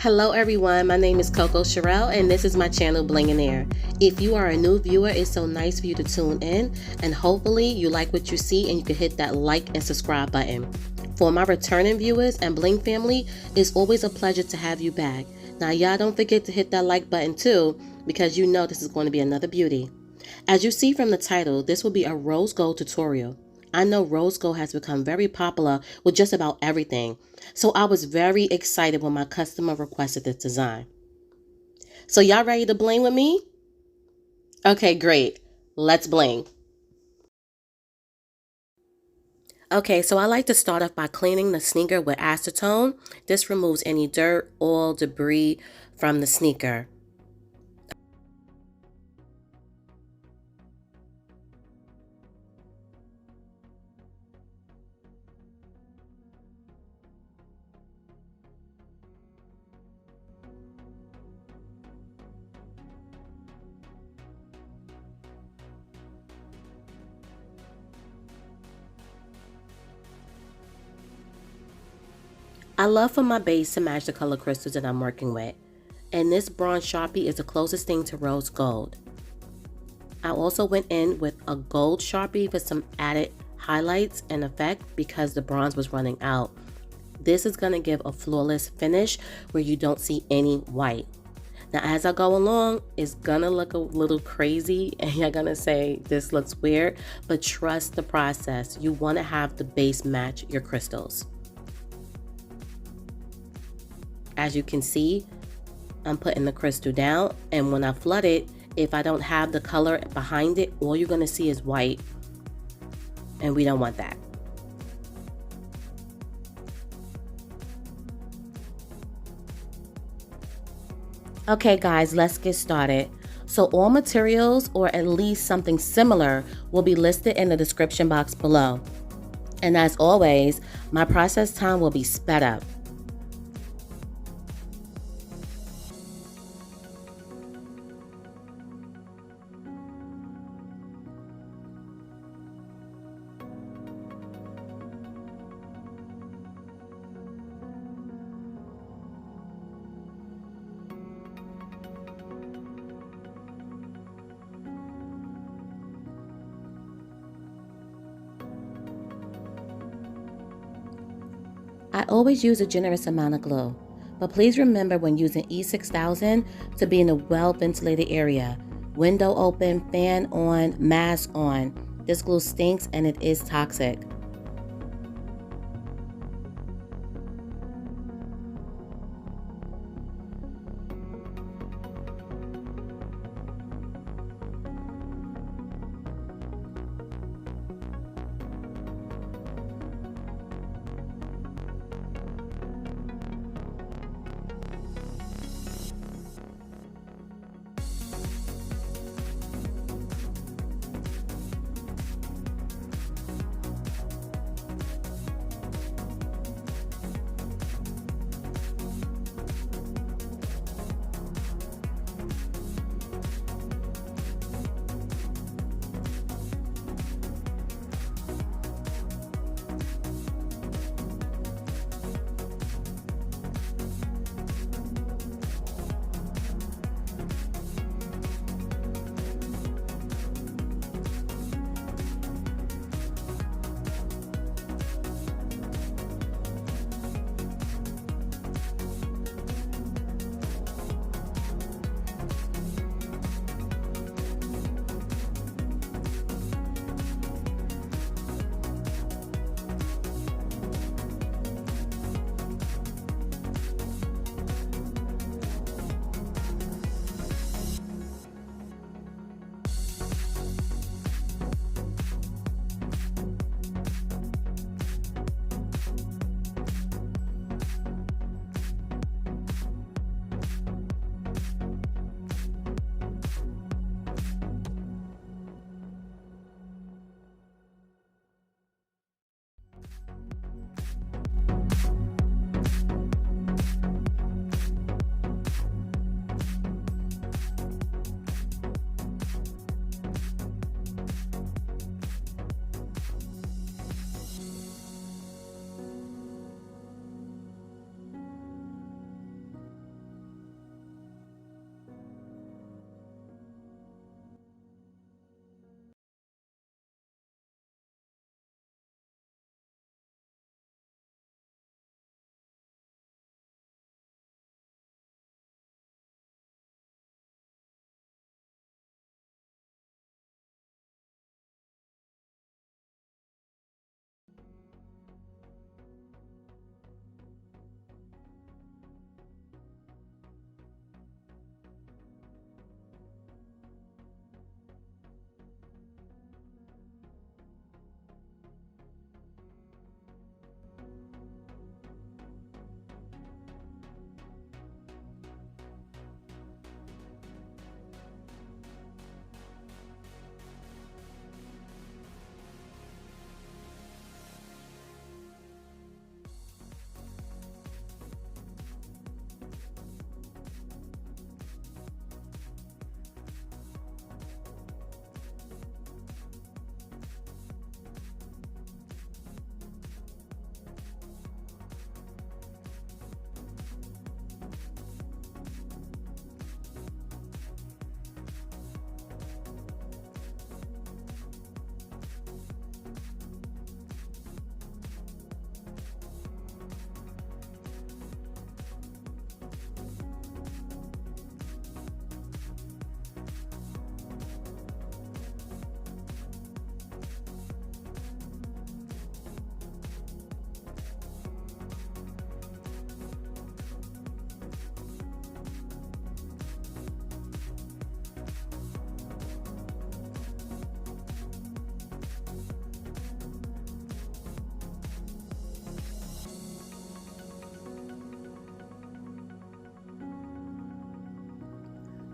Hello everyone, my name is Coco Sherelle and this is my channel Blinging. If you are a new viewer, it's so nice for you to tune in and hopefully you like what you see and you can hit that like and subscribe button. For my returning viewers and Bling family, it's always a pleasure to have you back. Now y'all don't forget to hit that like button too because you know this is going to be another beauty. As you see from the title, this will be a rose gold tutorial. I know rose gold has become very popular with just about everything, so I was very excited when my customer requested this design. So y'all ready to bling with me? Okay, great. Let's bling. Okay, so I like to start off by cleaning the sneaker with acetone. This removes any dirt, oil, debris from the sneaker. I love for my base to match the color crystals that I'm working with, and this bronze Sharpie is the closest thing to rose gold. I also went in with a gold Sharpie for some added highlights and effect because the bronze was running out. This is going to give a flawless finish where you don't see any white. Now as I go along, it's gonna look a little crazy and you're gonna say this looks weird, but trust the process. You want to have the base match your crystals. As you can see, I'm putting the crystal down, and when I flood it, if I don't have the color behind it, all you're going to see is white, and we don't want that. Okay guys, let's get started. So all materials, or at least something similar, will be listed in the description box below. And as always, my process time will be sped up. I always use a generous amount of glue, but please remember when using E6000 to be in a well-ventilated area. Window open, fan on, mask on. This glue stinks and it is toxic.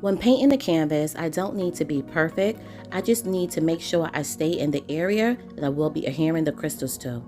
When painting the canvas, I don't need to be perfect. I just need to make sure I stay in the area that I will be adhering the crystals to.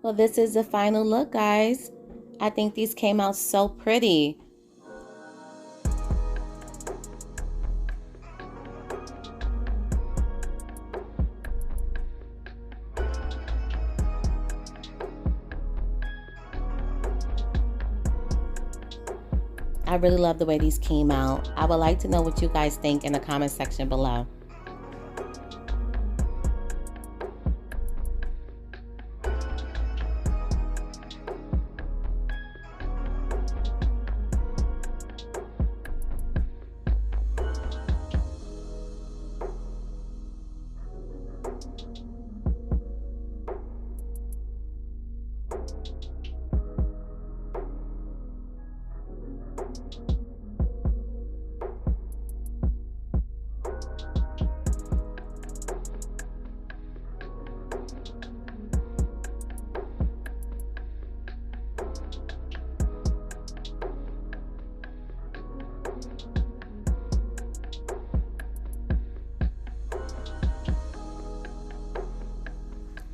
Well, this is the final look, guys. I think these came out so pretty. I really love the way these came out. I would like to know what you guys think in the comment section below.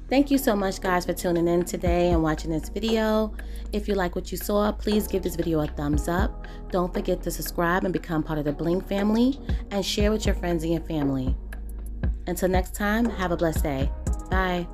Thank you so much guys for tuning in today and watching this video. If you like what you saw, please give this video a thumbs up. Don't forget to subscribe and become part of the Bling family, and share with your friends and your family. Until next time, have a blessed day. Bye.